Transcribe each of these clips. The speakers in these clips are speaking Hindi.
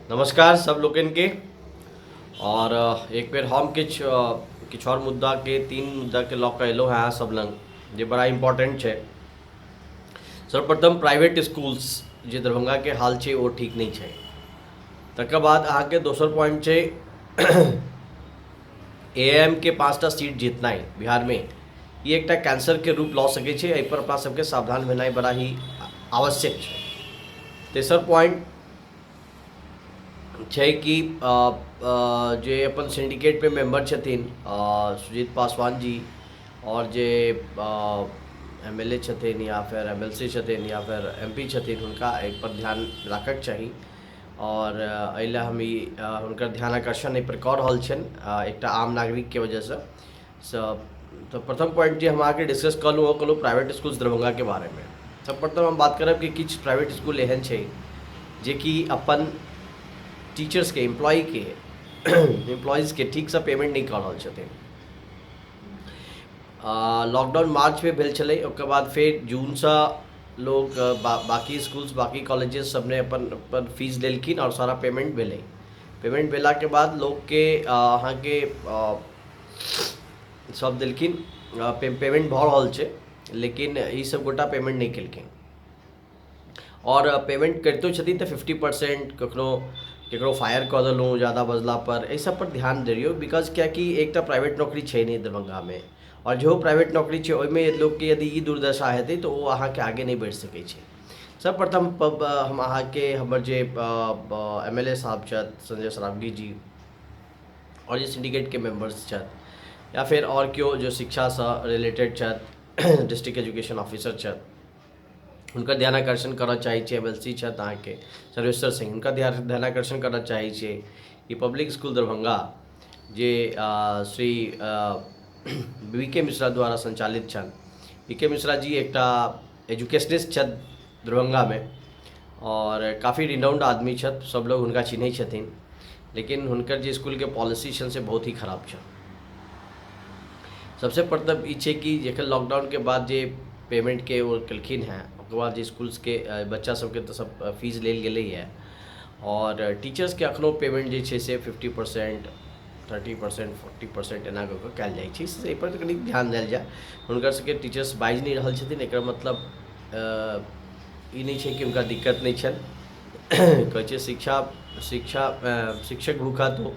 नमस्कार सब लोगन के। और एक बेर हम किछु और मुद्दा के तीन मुद्दा के लऽ कऽ एलहुँ हैं सब लंग जे बड़ा इम्पोर्टेंट छै। सर्वप्रथम प्राइवेट स्कूल्स जे दरभंगा के हाल छै वो ठीक नहीं छै। तकर बाद अहाँके दोसर पॉइंट छै एएम के 5टा सीट जीतनाइ बिहार में ये एकटा कैंसर के रूप लऽ सकै छै। एहि पर अपना सबके सावधान भेनाइ बड़ा ही आवश्यक छै। तेसर पॉइंट छै कि जे अपन सिंडिकेट पे मेंबर छथिन सुजीत पासवान जी और जे एमएलए छथिन या फिर एमएलसी छथिन या फिर एमपी छथिन हुनका एक पर ध्यान राखक चाही। और एहि हम हुनकर ध्यान आकर्षण एहि पर कऽ रहल छनि एकटा आम नागरिक के वजह से। तो प्रथम पॉइंट जे हम अहाँके डिस्कस कलूँ वो कलूँ प्राइवेट स्कूल्स दरभंगा के बारे में। सर्वप्रथम हम बात करब कि किछु प्राइवेट स्कूल एहन छै जे कि अपन टीचर्स के एम्प्लॉयज़ के ठीक से पेमेंट नहीं कर रहल छथिन। लॉकडाउन मार्च में भेल छलै, ओकर बाद फिर जून से लोग बाकी स्कूल्स बाकी कॉलेजेस सबने अपन फीस देलखिन और सारा पेमेंट भेलै। पेमेंट भेला के बाद लोग के अहाँ के सब देलखिन पेमेंट भऽ रहल छै, लेकिन ई सब गोटा पेमेंट नहीं केलखिन। और पेमेंट करितो छथिन तऽ 50% ककरो फायर कऽ देलहुँ ज़्यादा बजला पर। एहि सब पर ध्यान दियौ, बिकॉज क्या कि एकटा प्राइवेट नौकरी छै नहीं दरभंगा में, और जो प्राइवेट नौकरी छै ओहिमे लोग के यदि ई दुर्दशा हेतै तो वो अहाँके आगे नहीं बढ़ि सकै छै। सर्वप्रथम हम अहाँके हमर जे एमएलए साहब छथि संजय सरावगी जी और जे सिंडिकेट के मेंबर्स छथि या फिर और केओ जो शिक्षा से रिलेटेड छथि डिस्ट्रिक्ट एजुकेशन ऑफिसर छथि हुनकर ध्यानाकर्षण करऽ चाहै छियै। एमएलसी छथि अहाँके सर्वेश्वर सिंह, हुनका ध्यानाकर्षण करऽ चाहै छियै कि पब्लिक स्कूल दरभंगा जे श्री वीके मिश्रा द्वारा संचालित छनि। वीके मिश्रा जी एकटा एजुकेशनिस्ट छथि दरभंगा में और काफ़ी रिनाउंड आदमी छथि, सब लोग हुनका चिन्है छथिन, लेकिन हुनकर जे स्कूल के पॉलिसी छनि से बहुत ही खराब छनि। सबसे प्रथम ई छै कि जखन लॉकडाउन के बाद जे पेमेंट के वो केलखिन हैं ओकर बाद जे स्कूल्स के बच्चा सबके तऽ सब फीस लेल गेलैए और टीचर्स के अखनो पेमेंट जे छै से 50%, 30%, 40% एना कऽ कऽ कयल जाइ छै। से एहिपर तऽ कनि ध्यान देल जाय। हुनकर सबके टीचर्स बाजि नहीं रहल छथिन, एकर मतलब ई नहीं छै कि हुनका दिक्कत नहीं छनि। कहै छै शिक्षक भूखा तो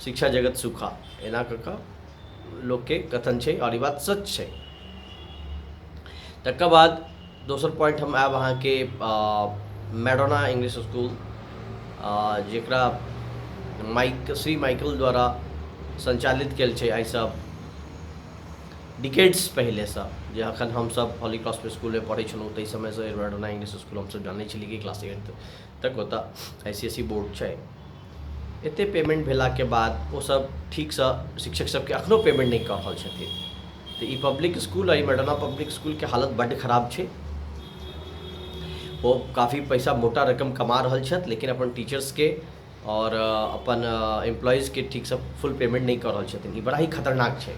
शिक्षा जगत सूखा, एना कऽ कऽ लोग के कथन छै और ई बात सच छै। तकर बाद दोसर पॉइंट हम आयब अहाँके मैडोना इंग्लिश स्कूल जेकरा श्री माइकल द्वारा संचालित कयल छै आइसँ डिकेड्स पहले से। जे अखन हमसब हॉली क्रॉस स्कूल में पढ़ै छलहुँ ताहि समय से मैडोना इंग्लिश स्कूल हमसब जानै छलियै कि क्लास 8 तक ओतऽ ICSE बोर्ड छै। एते पेमेंट भेला के बाद वो सब ठीक से शिक्षक सबके अखनो पेमेंट नहीं कर रहल छथिन। तो ई पब्लिक स्कूल और मैडोना पब्लिक स्कूल के हालत बड्ड खराब छै। वो काफ़ी पैसा मोटा रकम कमा रहल छथि, लेकिन अपन टीचर्स के और अपन एम्प्लॉयज़ के ठीक से फुल पेमेंट नहीं कर रहल छथिन। ई बड़ा ही खतरनाक छै।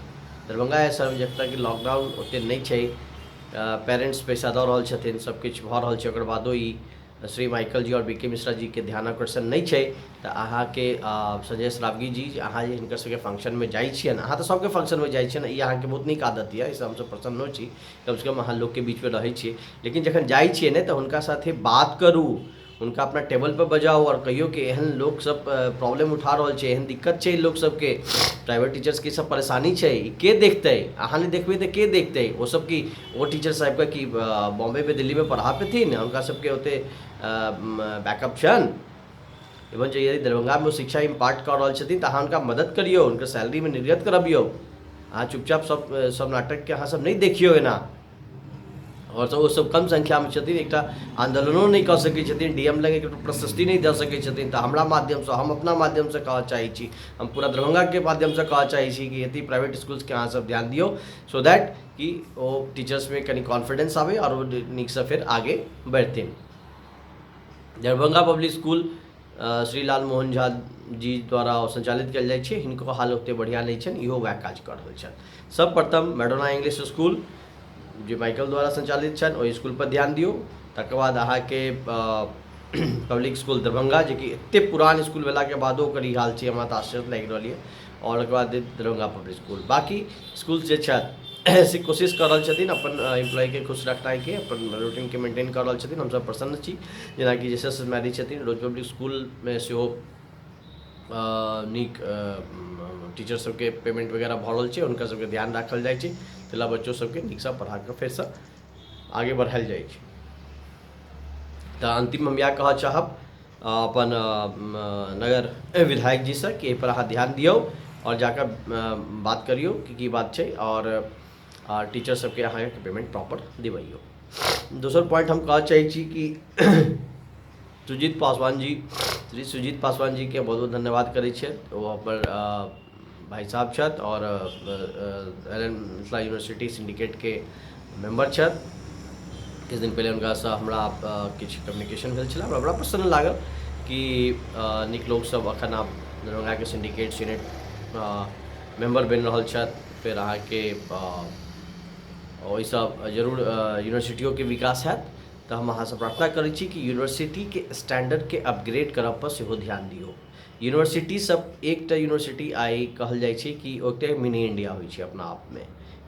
दरभंगा सर जब तक लॉकडाउन ओते नहीं छै, पेरेंट्स पैसा दऽ रहल छथिन, सब किछु भऽ रहल छै, ओकर बादो ई श्री माइकल जी और वीके मिश्रा जी के ध्यानाकर्षण नहीं छै। तऽ अहाँके संजय सरावगी जी अहाँ जे हिनकर सबके फंक्शन में जाइ छियनि, अहाँ तऽ सबके फंक्शन में जाइ छियनि, ई अहाँके बहुत नीक आदत यऽ, एहिसँ हमसब प्रसन्न छी। कम से कम अहाँ लोग के बीच में रहै छियै, लेकिन जखन जाइ छियै ने तऽ हुनका साथे बात करू, उनका अपना टेबल पर बजाओ और कहियो कि एहन लोग सब प्रॉब्लम उठा रहल छै, एहन दिक्कत छै लोग सबके, प्राइवेट टीचर्स की सब परेशानी छै, के देखतै? अहाँ नहीं देखबै तऽ के देखतै? वो सब की वो टीचर साहब का कि बॉम्बे में दिल्ली में पढ़ा पेथिन, उनका सबके ओते बैकअप छनि। इवन जो यदि दरभंगा में शिक्षा इम्पार्ट कर रहल छथिन तऽ अहाँ हुनका मदद करियौ, उनकर सैलरी में निर्गत करबियौ। अहाँ चुपचाप सब नाटक के अहाँ सब नहीं देखियौ एना। और तो वो सब कम संख्या में छथिन, एकटा आंदोलनो नहीं कर सकै छथिन, डीएम लग एक प्रशस्ति नहीं दे सकै छथिन। तऽ हमरा माध्यम से हम अपना माध्यम से कहऽ चाहै छी, हम पूरा दरभंगा के माध्यम से कहऽ चाहै छी कि यदि प्राइवेट स्कूल्स के अहाँ सब ध्यान दियौ, सो दैट कि वो टीचर्स में कनी कॉन्फिडेंस आवे और वो नीक से फिर आगे बढ़थिन। दरभंगा पब्लिक स्कूल श्री लाल मोहन झा जी द्वारा संचालित कयल जाइ छै, हिनको हाल ओते बढ़िया नहीं छनि, इहो वएह काज कऽ रहल छथि। सर्वप्रथम Madonna English school J Michael द्वारा संचालित छनि ओहि स्कूल पर ध्यान दियौ। तकर बाद अहाँके पब्लिक स्कूल दरभंगा, जे कि एते पुरान स्कूल भेला के बादो ओकर ई हाल छै, हमरा तऽ आश्चर्य लागि रहल है। और ओकर बाद दरभंगा पब्लिक स्कूल, बाकी स्कूल जे छथि से कोशिश कर रहल छथिन अपन एम्प्लॉयके खुश रखनाइके, अपन रूटीनके मेंटेन कर रहल छथिन, हमसब प्रसन्न छी। जेनाकि जैसे मैरी छथिन, रोज पब्लिक स्कूलमे सेहो नीक टीचर सबके पेमेंट वगैरह भऽ रहल छै, हुनका सबके ध्यान राखल जाइ छै, ताहि लए बच्चो सबके नीकसँ पढ़ा कऽ फेरसँ आगे बढ़ायल जाइ छै। तऽ अंतिम हम इएह कहऽ चाहब अपन नगर विधायक जी से कि एहि पर अहाँ ध्यान दियौ और जाकर बात करियौ कि की बात छै, और टीचर सबके अहाँके पेमेंट प्रॉपर दिवैयौ। दोसर पॉइंट हम कहऽ चाहै छी कि सुजीत पासवान जी, श्री सुजीत पासवान जी के बहुत बहुत धन्यवाद करै छियै। वो अपन भाई साहब छथि और L N Mithila University syndicate के मेंबर छथि। किछु दिन पहले हुनकासँ हमरा किछु कम्युनिकेशन भेल छलै, हमरा बड़ा प्रसन्न लागल कि नीक लोकसभ एखन आब दरभंगाके सिंडिकेट सीनेट मेंबर बनि रहल छथि। फेर अहाँके ओहिसँ जरूर यूनिवर्सिटियोके विकास हैत। तऽ हम अहाँसँ प्रार्थना करै छी कि यूनिवर्सिटीके स्टैंडर्डके अपग्रेड करब पर सेहो ध्यान दियौ। यूनिवर्सिटी सब एकटा यूनिवर्सिटी आइ कहल जाइ छै कि ओतय मिनी इंडिया होइ छै अपना आपमे।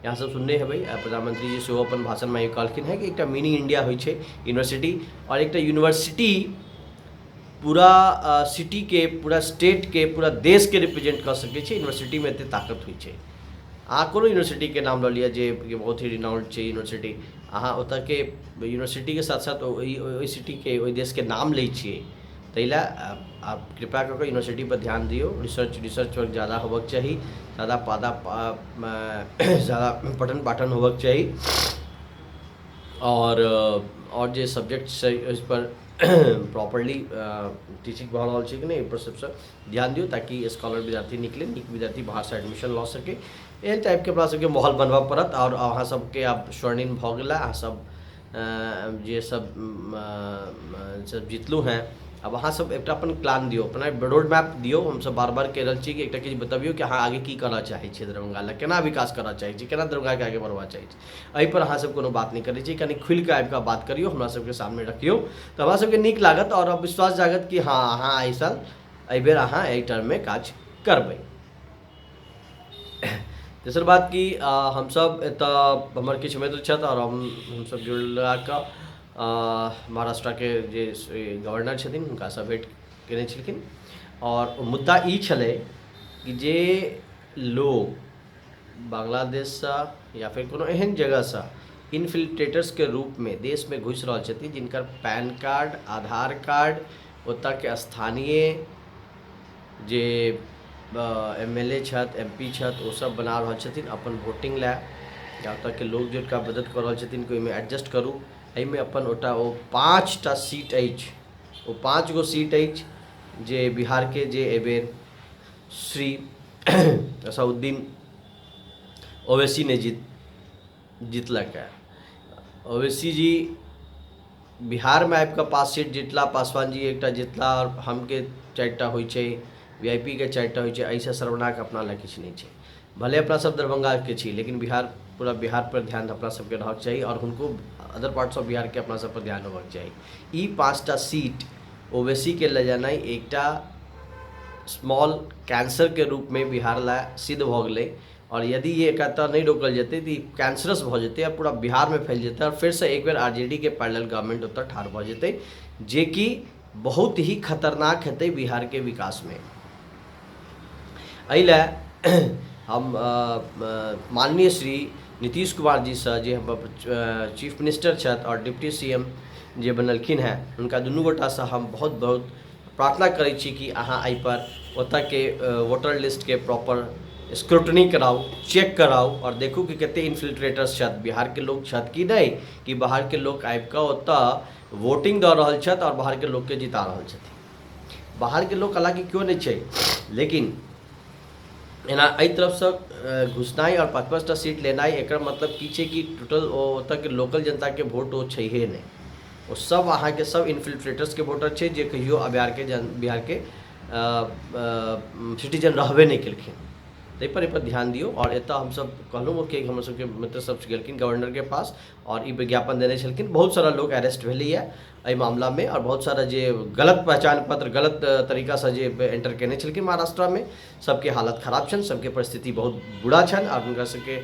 यहाँ सब सुनने हेबै, प्रधानमंत्री जी सेहो अपन भाषणमे कहलखिन है कि एकटा मिनी इंडिया होइ छै यूनिवर्सिटी, और एकटा यूनिवर्सिटी पूरा सिटी के, पूरा स्टेट के, पूरा देश के रिप्रेजेंट कर सकै छै। यूनिवर्सिटी में एते ताकत होइ छै। अहाँ कोनो यूनिवर्सिटी के नाम लऽ लिअ जे बहुत ही रिनाउंड छै यूनिवर्सिटी, अहाँ ओतऽ के यूनिवर्सिटी के साथ साथ ओहि सिटी के, ओहि देश के नाम लै छियै, ताहि लए आप कृपया कऽ यूनिवर्सिटी पर ध्यान दियौ। रिसर्च वर्क ज़्यादा होबक चाही, ज़्यादा ज़्यादा पठन पाठन होबक चाही, और जे सब्जेक्ट छै उस पर प्रॉपरली टीचिंग भऽ रहल छै कि नहीं, पर सबसे ध्यान दियौ ताकि स्कॉलर विद्यार्थी निकले, नीक विद्यार्थी बाहर से एडमिशन लऽ सके। एहन टाइपके अपना सबके माहौल बनबऽ पड़त। और अहाँ सबके आब स्वर्णिम भऽ गेला, अहाँ सब जे सब जितलू हैं, अब अहाँ सब एक अपन प्लान दियो, अपना रोड मैप दियो। हम सब बार बार कह रहल छी कि एक चीज बतबियो कि अहाँ आगे की करऽ चाहै छियै, दरभंगा लए केना विकास करऽ चाहै छी, केना दरभंगाके आगे बढ़बा चाहै छी। एहि पर अहाँ सब कोनो बात नहीं करै छी, कनि खुलि कऽ आबि कऽ बात करियो, हमरा सबके सामने रखियो, तऽ हमरा सबके नीक लागत और विश्वास जागत कि हाँ अहाँ एहि साल एहि बेर अहाँ एहि टर्ममे काज करबै। तेसर बात कि हमसब एतऽ हमर किछु मित्र छथि और हमसब जुड़ा कऽ महाराष्ट्र के जे गवर्नर छथिन हुनकासँ भेंट केने छलखिन। और मुद्दा ई छलै कि जे लोग बांग्लादेशसँ या फिर कोनो एहन जगहसँ इन्फिल्ट्रेटर्स के रूप में देश में घुसि रहल छथिन, जिनकर पैन कार्ड, आधार कार्ड ओतऽ के स्थानीय जे MLA छथि, MP छथि, ओ सब बना रहल छथिन अपन वोटिंग लए, या ओतऽ के लोग जिनका मदद कऽ रहल छथिन कि ओहिमे एडजस्ट करू। एहिमे अपन ओटा ओ 5टा सीट अछि, ओ 5 गो सीट अछि जे बिहार के जे एहिबेर श्री असउद्दीन ओवैसी ने जीतलक है। ओवैसी जी बिहार में आबि कऽ 5 सीट जितला, पासवान जी एकटा जितला, और हमके 4टा होइ छै, VIP के 4टा होइ छै। एहिसँ सर्वनाक अपना लए किछु नहीं छै। भले अपना सब दरभंगा के छी, लेकिन बिहार, पूरा बिहार पर ध्यान अपना सबके रहक चाही, और हुनको अदर पार्ट्स ऑफ बिहार के अपना सब पर ध्यान होबक चाही। ई 5टा सीट ओवैसी के ले जाना एकटा स्मॉल कैंसर के रूप में बिहार ला सिद्ध भऽ गेलै, और यदि ये एतऽ नहीं रोकल जेतै तऽ कैंसरस भऽ जेतै, और पूरा बिहार में फैल जेतै, और फिर से एक बेर RJD के पैरेलल गवर्नमेंट ओतऽ ठाढ़ भऽ जेतै, जे कि बहुत ही खतरनाक हेतै बिहार के विकास में। एहि लए हम माननीय श्री नीतीश कुमार जी से, जे चीफ मिनिस्टर छथि और डिप्टी CM जे बनलखिन हैं, हुनका दुनू गोटासँ हम बहुत बहुत प्रार्थना करै छी कि अहाँ एहि पर ओतऽ के वोटर लिस्ट के प्रॉपर स्क्रूटनी कराउ, चेक कराउ, और देखू कि कते इन्फिल्ट्रेटर्स छथि, बिहार के लोग छथि कि नहीं, कि बाहर के लोग आबि कऽ ओतऽ वोटिंग दऽ रहल छथि और बाहर के लोग के जिता रहल छथिन। बाहर के लोग हालांकि क्यों नहीं छै, लेकिन एना एहि तरफसँ घुसनाइ और 5-5टा सीट लेनाइ, एकर मतलब की छै कि टोटल ओतऽ के लोकल जनता के वोट ओ छैहे नहीं, वो सब अहाँके सब इन्फिल्ट्रेटर्स के वोटर छै, जे कहियो बिहार के सिटीजन रहबे नहीं केलखिन। ताहि पर एहि पर ध्यान दियौ। और एतऽ हमसब कहलहुँ कि हमर सबके मित्र सब गेलखिन गवर्नर के पास और ई विज्ञापन देने छलखिन। बहुत सारा लोग अरेस्ट भेलैए एहि मामला में और बहुत सारा जे गलत पहचान पत्र गलत तरीका से जे एंटर केने छलखिन महाराष्ट्र में, सबके हालत खराब छनि, सबके परिस्थिति बहुत बुरा छनि और हुनका सबके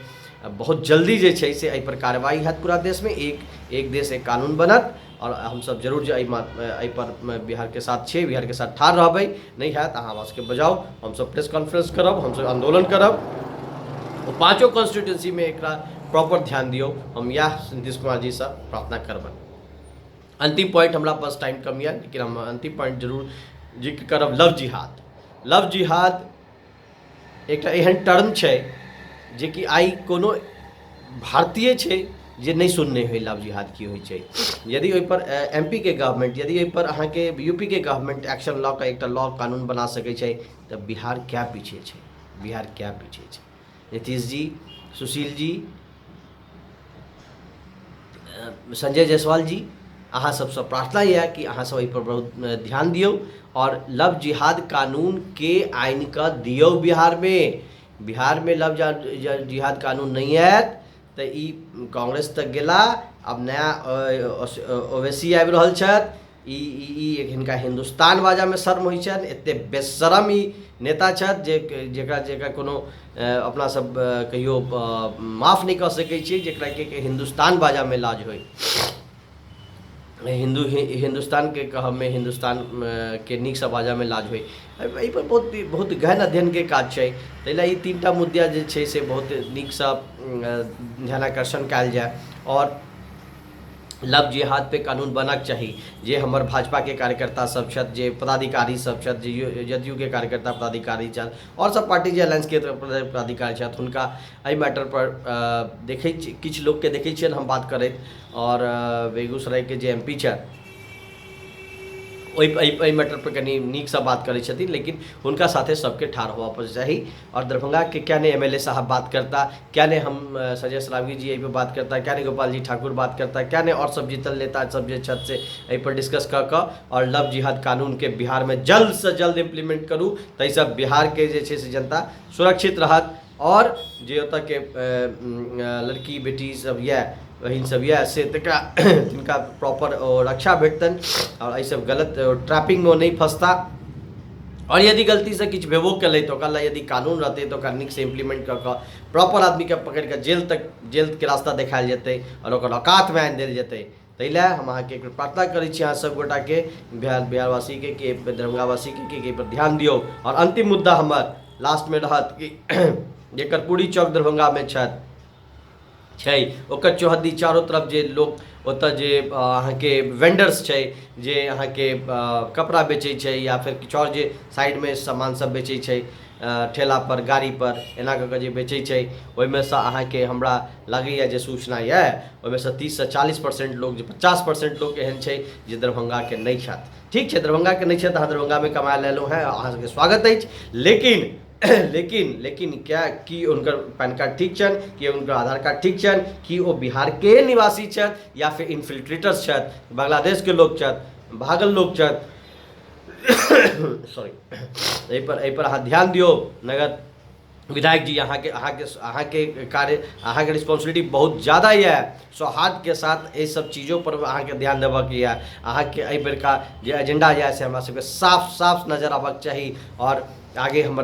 बहुत जल्दी जे छै से एहि पर कार्रवाई हैत पूरा देश में। एक देश एक कानून बनत और हम सब जरूर जे एहि पर बिहार के साथ छे, बिहार के साथ ठाढ़ रहबै। नहीं हैत अहाँ हमरा सबके बजाउ, हम सब प्रेस कॉन्फ्रेंस करब, हम सब आंदोलन करब। वो पाँचों कॉन्स्टिट्यूंसी में एकरा प्रॉपर ध्यान दियो, हम यह नीतीश कुमार जी से प्रार्थना करबनि। अंतिम पॉइंट हमरा पास टाइम कम है, लेकिन हम अंतिम पॉइंट जरूर जिक्र करब। लव जिहाद। लव जिहाद एक एहन टर्म है जे कि आई कोनो भारतीय छै जे नहीं सुनने हुए लव जिहाद की होइ छै। यदि ओहि पर MP के गवर्नमेंट, यदि ओहि पर अहाँ के UP के गवर्नमेंट एक्शन लॉ का एक लॉ कानून बना सकै छै तऽ बिहार क्या पीछे छै? बिहार क्या पीछे छै? नीतीश जी, सुशील जी, संजय जायसवाल जी, अहाँ सबसे प्रार्थना यह कि अहाँ सब एहि पर बहुत ध्यान दियौ और लव जिहाद कानून के आइन का दियौ बिहार में। बिहार में लव जिहाद कानून नहीं है तो ई कांग्रेस तक गेला, अब नया ओवैसी आबि रहल छथि। ई हिनका हिंदुस्तान बाजा में शर्म होइ छनि, एते बेशरम ई नेता छथि जेकरा कोनो अपना सब कहियो माफ नहीं कऽ सकै छी, जेकरा के हिंदुस्तान बाजा में लाज होइ। हिंदुस्तान के कहब में हिंदुस्तान के नीक सँ बाजा में लाज होइ। एहि पर बहुत गहन अध्ययन के काज छै। ताहि लए ई तीनटा मुद्दा जे छै से बहुत नीक सँ ध्यानाकर्षण कयल जाय और लव जिहाद पे कानून बनक चाही। जे हमर भाजपा के कार्यकर्ता सब छथि, जे पदाधिकारी सब छथि, जे जदयू के कार्यकर्ता पदाधिकारी छथि और सब पार्टी जे अलायंस के पदाधिकारी छथि, हुनका एहि मैटर पर देखै किछु लोग के देखै छियनि हम बात करैत। और बेगूसराय के जे MP छथि ओहि मैटर पर कनी नीक सा बात करै छथिन, लेकिन हुनका साथे सबके ठाढ़ होवा पर चाही। और दरभंगा के क्या ने MLA साहब बात करता, क्या ने हम संजय सरावगी जी एहि पर बात करता, क्या ने गोपाल जी ठाकुर बात करता, क्या ने और सब जीतल नेता सब जे छथि से एहि पर डिस्कस कऽ और लव जिहाद कानून के बिहार में जल्द से जल्द इम्प्लीमेंट करूँ, ताहिसँ बिहार के जे छै से जनता सुरक्षित रहत। और जे ओतऽ के लड़की बेटी सब यऽ बहन सब यऽ से तिनका प्रॉपर रक्षा भेटतनि और एहि सब गलत ट्रैपिंग में नहीं फंसता। और यदि गलती से किछु भेबो केलै तो ओकरा यदि कानून रहते तो ओकरा नीक से इम्प्लीमेंट कऽ प्रॉपर आदमी के पकड़ के जेल के रास्ता देखायल जेतै और ओकर औकात में आनि देल जेतै। ताहि लए हम अहाँके प्रार्थना करै छी अहाँ सब गोटा के, बिहारवासी के कि दरभंगावासी के पर ध्यान दियौ। और अंतिम मुद्दा हमर लास्ट में रहत कि जेकर पूरी चौक दरभंगा में छै ओकर चौहद्दी चारों तरफ जे लोग ओतऽ जे अहाँके वेंडर्स छै, जे अहाँके कपड़ा बेचै छै या फिर किछु और जे साइड में सामान सब बेचै छै ठेला पर गाड़ी पर एना कऽ के जे बेचै छै, ओहिमे सँ अहाँके हमरा लागैए जे सूचना यऽ ओहिमे सँ 30 से 40% लोग, 50% लोग एहन छै जे दरभंगा के नहीं छथि। ठीक छै, दरभंगा के नहीं छथि, अहाँ दरभंगा में कमा लेलहुँ हैं, अहाँ सबके स्वागत अछि। लेकिन क्या कि उनकर पैन कार्ड ठीक छन, कि उनकर आधार कार्ड ठीक छन, कि वो बिहार के निवासी छथि या फिर इन्फिल्ट्रेटर्स छथि, बांग्लादेश के लोग छथि, भागल लोग छथि। सॉरी, एहि पर अहाँ ध्यान दियौ। नगद विधायक जी अहाँ के कार्य, अहाँ के रिस्पॉन्सिबिलिटी बहुत ज़्यादा है। सौहार्द के साथ ये सब चीज़ों पर अहाँ के ध्यान देबऽ के है। अहाँ के एहि बेर का जे एजेंडा है से हमरा सबके साफ नजर आबक चाही और आगे हमर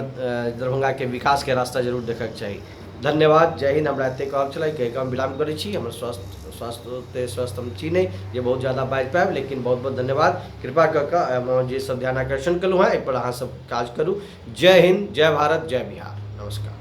दरभंगा के विकास के रास्ता जरूर देखक चाही। धन्यवाद, जय हिंद। हमरा एते कहब छलै कि हम विराम करै छी। हमर स्वास्थ्य हम छी नहीं जे बहुत ज़्यादा बाजि पायब, लेकिन बहुत बहुत धन्यवाद। कृपा कऽ कऽ जे सब ध्यान आकर्षण केलहुँ हैं एहि पर अहाँ सब काज करूँ। जय हिंद, जय भारत, जय बिहार। नमस्कार।